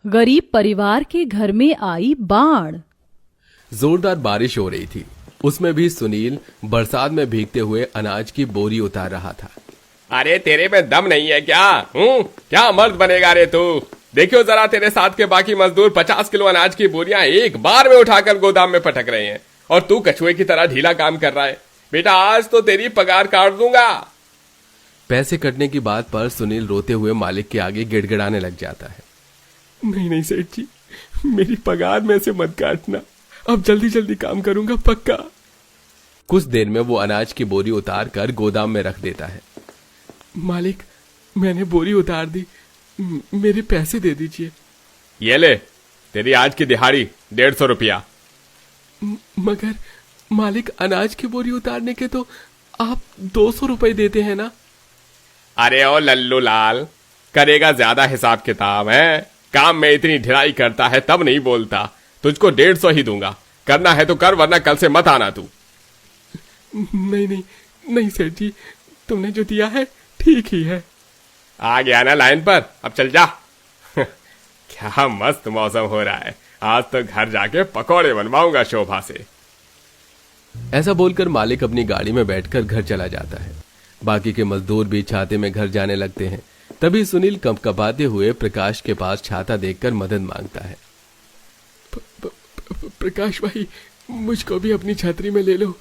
गरीब परिवार के घर में आई बाढ़। जोरदार बारिश हो रही थी। उसमें भी सुनील बरसात में भीगते हुए अनाज की बोरी उतार रहा था। अरे तेरे में दम नहीं है क्या? क्या मर्द बनेगा रे तू? देखियो जरा, तेरे साथ के बाकी मजदूर 50 किलो अनाज की बोरियां एक बार में उठाकर गोदाम में पटक रहे हैं और तू कछुए की तरह ढीला काम कर रहा है। बेटा, आज तो तेरी पगार काट दूंगा। पैसे कटने की बात पर सुनील रोते हुए मालिक के आगे गिड़गिड़ाने लग जाता है। नहीं नहीं सेठ जी, मेरी पगार में से मत काटना। अब जल्दी जल्दी काम करूंगा, पक्का। कुछ देर में वो अनाज की बोरी उतार कर गोदाम में रख देता है। मालिक, मैंने बोरी उतार दी, मेरे पैसे दे दीजिए। ये ले, तेरी आज की दिहाड़ी 150 रुपया। मगर मालिक, अनाज की बोरी उतारने के तो आप 200 रुपए देते हैं ना? अरे ओ लल्लू लाल, करेगा ज्यादा हिसाब किताब है? काम में इतनी ढिलाई करता है तब नहीं बोलता। तुझको 150 ही दूंगा। करना है तो कर, वरना कल से मत आना तू। नहीं नहीं नहीं सेठ जी, तुमने जो दिया है ठीक ही है। आ गया ना लाइन पर, अब चल जा। क्या मस्त मौसम हो रहा है, आज तो घर जाके पकौड़े बनवाऊंगा शोभा से। ऐसा बोलकर मालिक अपनी गाड़ी में बैठकर घर चला जाता है। बाकी के मजदूर भी छाते में घर जाने लगते हैं। तभी सुनील कंपकपाते हुए प्रकाश के पास छाता देखकर मदद मांगता है। प्रकाश भाई, मुझको भी अपनी छतरी में ले लो,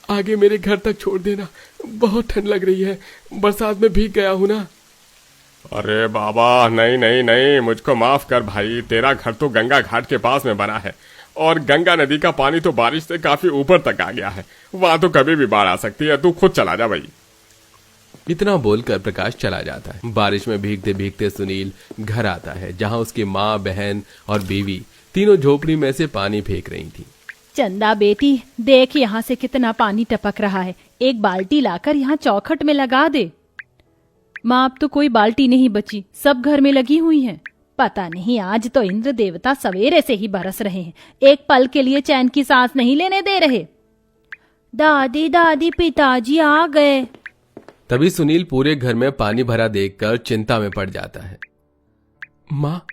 आगे मेरे घर तक छोड़ देना। बहुत ठंड लग रही है, बरसात में भीग गया हूं ना। अरे बाबा, नहीं नहीं नहीं, मुझको माफ कर भाई। तेरा घर तो गंगा घाट के पास में बना है और गंगा नदी का पानी तो बारिश से काफी ऊपर तक आ गया है। वहां तो कभी भी बाढ़ आ सकती है। तू खुद चला जा भाई। इतना बोलकर प्रकाश चला जाता है। बारिश में भीगते भीगते सुनील घर आता है, जहां उसकी माँ, बहन और बीवी तीनों झोपड़ी में से पानी फेंक रही थी। चंदा बेटी, देख यहाँ से कितना पानी टपक रहा है। एक बाल्टी लाकर यहाँ चौखट में लगा दे। माँ, अब तो कोई बाल्टी नहीं बची, सब घर में लगी हुई हैं। पता नहीं, आज तो इंद्र देवता सवेरे से ही बरस रहे हैं, एक पल के लिए चैन की सांस नहीं लेने दे रहे। दादी दादी, पिताजी आ गए। तभी सुनील पूरे घर में पानी भरा देखकर चिंता में पड़ जाता है। माँ,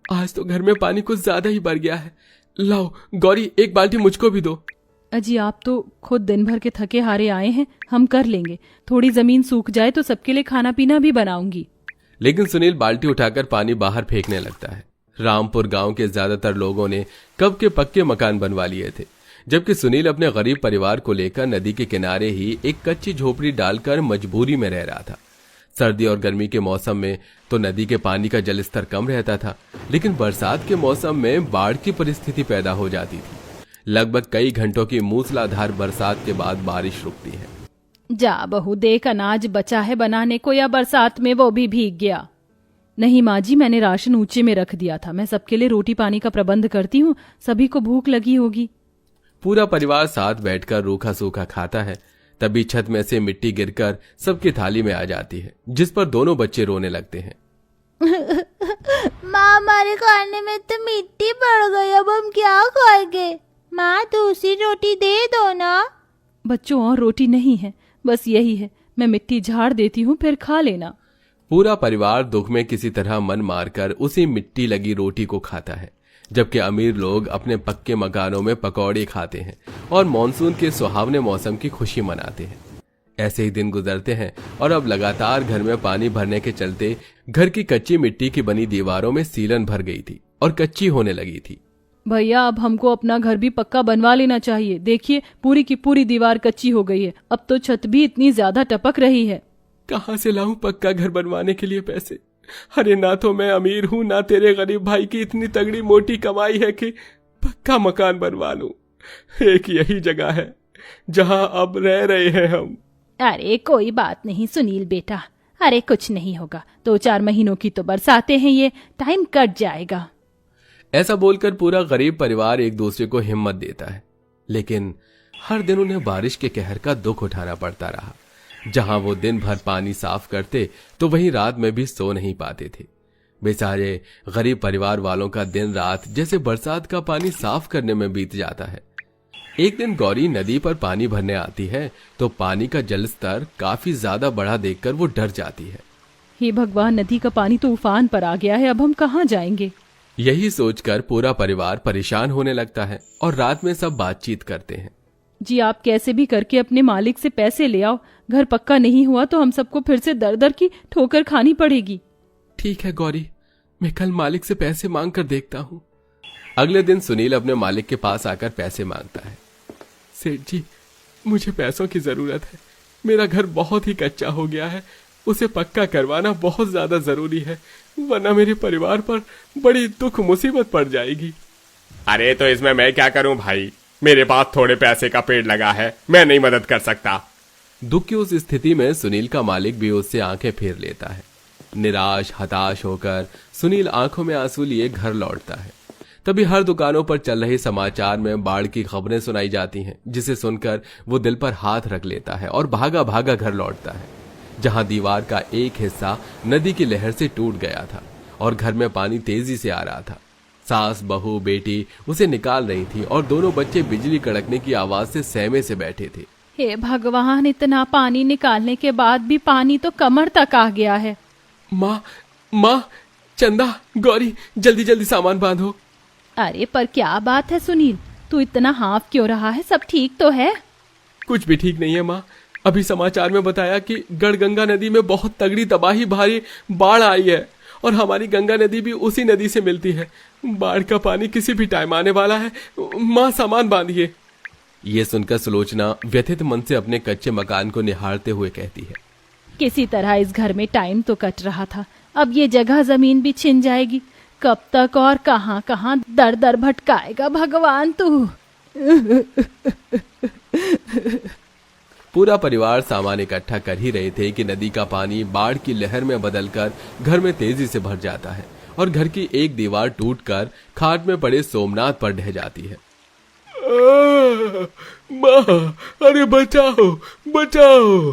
आज तो घर में पानी कुछ ज्यादा ही भर गया है। लाओ गौरी, एक बाल्टी मुझको भी दो। अजी, आप तो खुद दिन भर के थके हारे आए हैं, हम कर लेंगे। थोड़ी जमीन सूख जाए तो सबके लिए खाना पीना भी बनाऊंगी। लेकिन सुनील बाल्टी उठाकर पानी बाहर फेंकने लगता है। रामपुर गांव के ज्यादातर लोगों ने कब के पक्के मकान बनवा लिए थे, जबकि सुनील अपने गरीब परिवार को लेकर नदी के किनारे ही एक कच्ची झोपड़ी डालकर मजबूरी में रह रहा था। सर्दी और गर्मी के मौसम में तो नदी के पानी का जलस्तर कम रहता था, लेकिन बरसात के मौसम में बाढ़ की परिस्थिति पैदा हो जाती थी। लगभग कई घंटों की मूसलाधार बरसात के बाद बारिश रुकती है। जा बहू, देख अनाज बचा है बनाने को या बरसात में वो भी भीग गया। नहीं माँ जी, मैंने राशन ऊंचे में रख दिया था। मैं सबके लिए रोटी पानी का प्रबंध करती हूँ, सभी को भूख लगी होगी। पूरा परिवार साथ बैठकर रूखा सूखा खाता है। तभी छत में से मिट्टी गिरकर सबकी थाली में आ जाती है, जिस पर दोनों बच्चे रोने लगते हैं। माँ, हमारे खाने में तो मिट्टी पड़ गई, अब हम क्या खाएंगे? माँ, दूसरी रोटी दे दो ना। बच्चों, और रोटी नहीं है, बस यही है। मैं मिट्टी झाड़ देती हूँ, फिर खा लेना। पूरा परिवार दुख में किसी तरह मन मारकर उसी मिट्टी लगी रोटी को खाता है, जबकि अमीर लोग अपने पक्के मकानों में पकौड़े खाते हैं और मॉनसून के सुहावने मौसम की खुशी मनाते हैं। ऐसे ही दिन गुजरते हैं और अब लगातार घर में पानी भरने के चलते घर की कच्ची मिट्टी की बनी दीवारों में सीलन भर गई थी और कच्ची होने लगी थी। भैया, अब हमको अपना घर भी पक्का बनवा लेना चाहिए। देखिए, पूरी की पूरी दीवार कच्ची हो गई है, अब तो छत भी इतनी ज्यादा टपक रही है। कहाँ से लाऊं पक्का घर बनवाने के लिए पैसे? अरे ना तो मैं अमीर हूँ, ना तेरे गरीब भाई की इतनी तगड़ी मोटी कमाई है कि पक्का मकान बनवा लूं। एक यही जगह है जहां अब रह रहे हैं हम। अरे कोई बात नहीं सुनील बेटा, अरे कुछ नहीं होगा, 2-4 महीनों की तो बरसातें हैं, ये टाइम कट जाएगा। ऐसा बोलकर पूरा गरीब परिवार एक दूसरे को हिम्मत देता है, लेकिन हर दिन उन्हें बारिश के कहर का दुख उठाना पड़ता रहा। जहां वो दिन भर पानी साफ करते तो वहीं रात में भी सो नहीं पाते थे। बेचारे गरीब परिवार वालों का दिन रात जैसे बरसात का पानी साफ करने में बीत जाता है। एक दिन गौरी नदी पर पानी भरने आती है तो पानी का जलस्तर काफी ज्यादा बढ़ा देखकर वो डर जाती है। हे भगवान, नदी का पानी तो उफान पर आ गया है, अब हम कहाँ जाएंगे? यही सोचकर पूरा परिवार परेशान होने लगता है और रात में सब बातचीत करते हैं। जी आप कैसे भी करके अपने मालिक से पैसे ले आओ, घर पक्का नहीं हुआ तो हम सबको फिर से दर दर की ठोकर खानी पड़ेगी। ठीक है गौरी, मैं कल मालिक से पैसे मांग कर देखता हूँ। अगले दिन सुनील अपने मालिक के पास आकर पैसे मांगता है। सेठ जी, मुझे पैसों की जरूरत है। मेरा घर बहुत ही कच्चा हो गया है, उसे पक्का करवाना बहुत ज्यादा जरूरी है, वरना मेरे परिवार पर बड़ी दुख मुसीबत पड़ जाएगी। अरे तो इसमें मैं क्या करूं भाई, मेरे पास थोड़े पैसे का पेड़ लगा है, मैं नहीं मदद कर सकता। दुख की उस स्थिति में सुनील का मालिक भी उससे आंखें फेर लेता है। निराश हताश होकर सुनील आंखों में आंसू लिए घर लौटता है। तभी हर दुकानों पर चल रहे समाचार में बाढ़ की खबरें सुनाई जाती हैं, जिसे सुनकर वो दिल पर हाथ रख लेता है और भागा भागा घर लौटता है, जहां दीवार का एक हिस्सा नदी की लहर से टूट गया था और घर में पानी तेजी से आ रहा था। सास बहू बेटी उसे निकाल रही थी और दोनों बच्चे बिजली कड़कने की आवाज से सहमे से बैठे थे। हे भगवान, इतना पानी निकालने के बाद भी पानी तो कमर तक आ गया है। माँ, चंदा, गौरी, जल्दी जल्दी सामान बांधो। अरे पर क्या बात है सुनील, तू इतना हाँफ क्यों रहा है? सब ठीक तो है? कुछ भी ठीक नहीं है माँ। अभी समाचार में बताया कि गढ़गंगा नदी में बहुत तगड़ी तबाही भारी बाढ़ आई है और हमारी गंगा नदी भी उसी नदी से मिलती है। बाढ़ का पानी किसी भी टाइम आने वाला है। माँ, सामान बांधिए। ये सुनकर सुलोचना व्यथित मन से अपने कच्चे मकान को निहारते हुए कहती है, किसी तरह इस घर में टाइम तो कट रहा था, अब ये जगह जमीन भी छिन जाएगी। कब तक और कहां कहां दर दर भटकाएगा भगवान तू। पूरा परिवार सामान इकट्ठा कर ही रहे थे कि नदी का पानी बाढ़ की लहर में बदलकर घर में तेजी से भर जाता है और घर की एक दीवार टूटकर खाट में पड़े सोमनाथ पर ढह जाती है। माँ, अरे बचाओ बचाओ।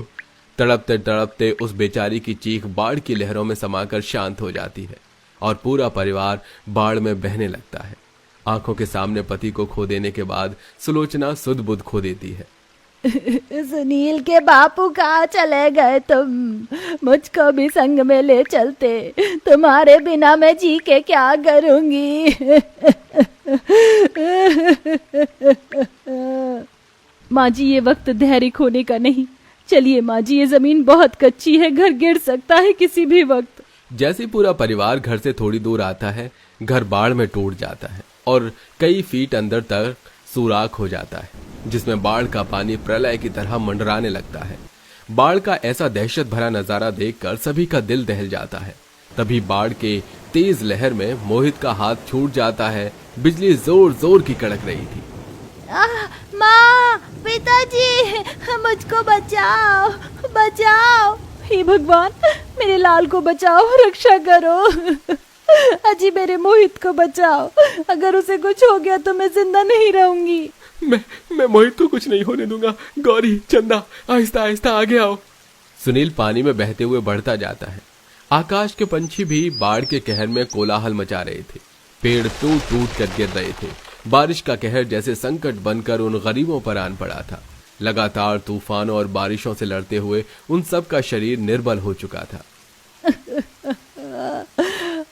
तड़पते तड़पते उस बेचारी की चीख बाढ़ की लहरों में समाकर शांत हो जाती है और पूरा परिवार बाढ़ में बहने लगता है। आंखों के सामने पति को खो देने के बाद सुलोचना सुध बुध खो देती है। सुनील के बापू कहाँ चले गए तुम? मुझको भी संग में ले चलते, तुम्हारे बिना मैं जी के क्या करूंगी। माँ जी, ये वक्त धैर्य खोने का नहीं। चलिए माँ जी, ये जमीन बहुत कच्ची है, घर गिर सकता है किसी भी वक्त। जैसे पूरा परिवार घर से थोड़ी दूर आता है, घर बाढ़ में टूट जाता है और कई फीट अंदर तक सुराख हो जाता है, जिसमें बाढ़ का पानी प्रलय की तरह मंडराने लगता है। बाढ़ का ऐसा दहशत भरा नजारा देखकर सभी का दिल दहल जाता है। तभी बाढ़ के तेज लहर में मोहित का हाथ छूट जाता है। बिजली जोर जोर की कड़क रही थी। माँ, पिताजी, मुझको बचाओ बचाओ। हे भगवान, मेरे लाल को बचाओ, रक्षा करो। अजी, मेरे मोहित को बचाओ, अगर उसे कुछ हो गया तो मैं जिंदा नहीं रहूंगी। मैं मोहित को कुछ नहीं होने दूंगा। गौरी, चंदा, आहिस्ता आहिस्ता आगे आओ। सुनील पानी में बहते हुए बढ़ता जाता है। आकाश के पंछी भी बाढ़ के कहर में कोलाहल मचा रहे थे। पेड़ टूट टूट कर गिर रहे थे। बारिश का कहर जैसे संकट बनकर उन गरीबों पर आन पड़ा था। लगातार तूफानों और बारिशों से लड़ते हुए उन सब का शरीर निर्बल हो चुका था।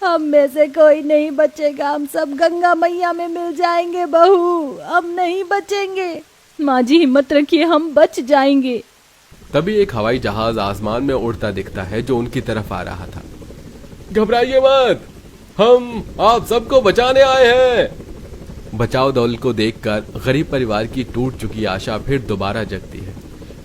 हम में से कोई नहीं बचेगा, हम सब गंगा मैया में मिल जाएंगे बहू, हम नहीं बचेंगे। माँ जी, हिम्मत रखिए, हम बच जाएंगे। तभी एक हवाई जहाज आसमान में उड़ता दिखता है जो उनकी तरफ आ रहा था। घबराइए मत, हम आप सबको बचाने आए हैं। बचाव दल को देखकर गरीब परिवार की टूट चुकी आशा फिर दोबारा जगती है।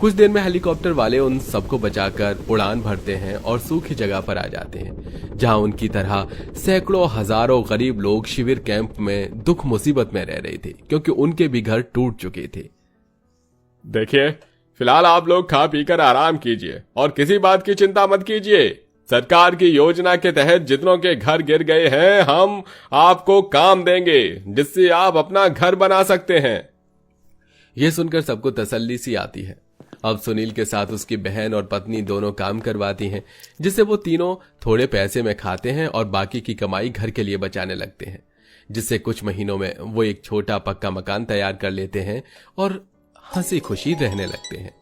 कुछ देर में हेलीकॉप्टर वाले उन सबको बचाकर उड़ान भरते हैं और सूखी जगह पर आ जाते हैं, जहां उनकी तरह सैकड़ों हजारों गरीब लोग शिविर कैंप में दुख मुसीबत में रह रहे थे, क्योंकि उनके भी घर टूट चुके थे। देखिए, फिलहाल आप लोग खा पीकर आराम कीजिए और किसी बात की चिंता मत कीजिए। सरकार की योजना के तहत जितनों के घर गिर गए हैं, हम आपको काम देंगे जिससे आप अपना घर बना सकते हैं। यह सुनकर सबको तसल्ली सी आती है। अब सुनील के साथ उसकी बहन और पत्नी दोनों काम करवाती हैं, जिससे वो तीनों थोड़े पैसे में खाते हैं और बाकी की कमाई घर के लिए बचाने लगते हैं, जिससे कुछ महीनों में वो एक छोटा पक्का मकान तैयार कर लेते हैं और हंसी खुशी रहने लगते हैं।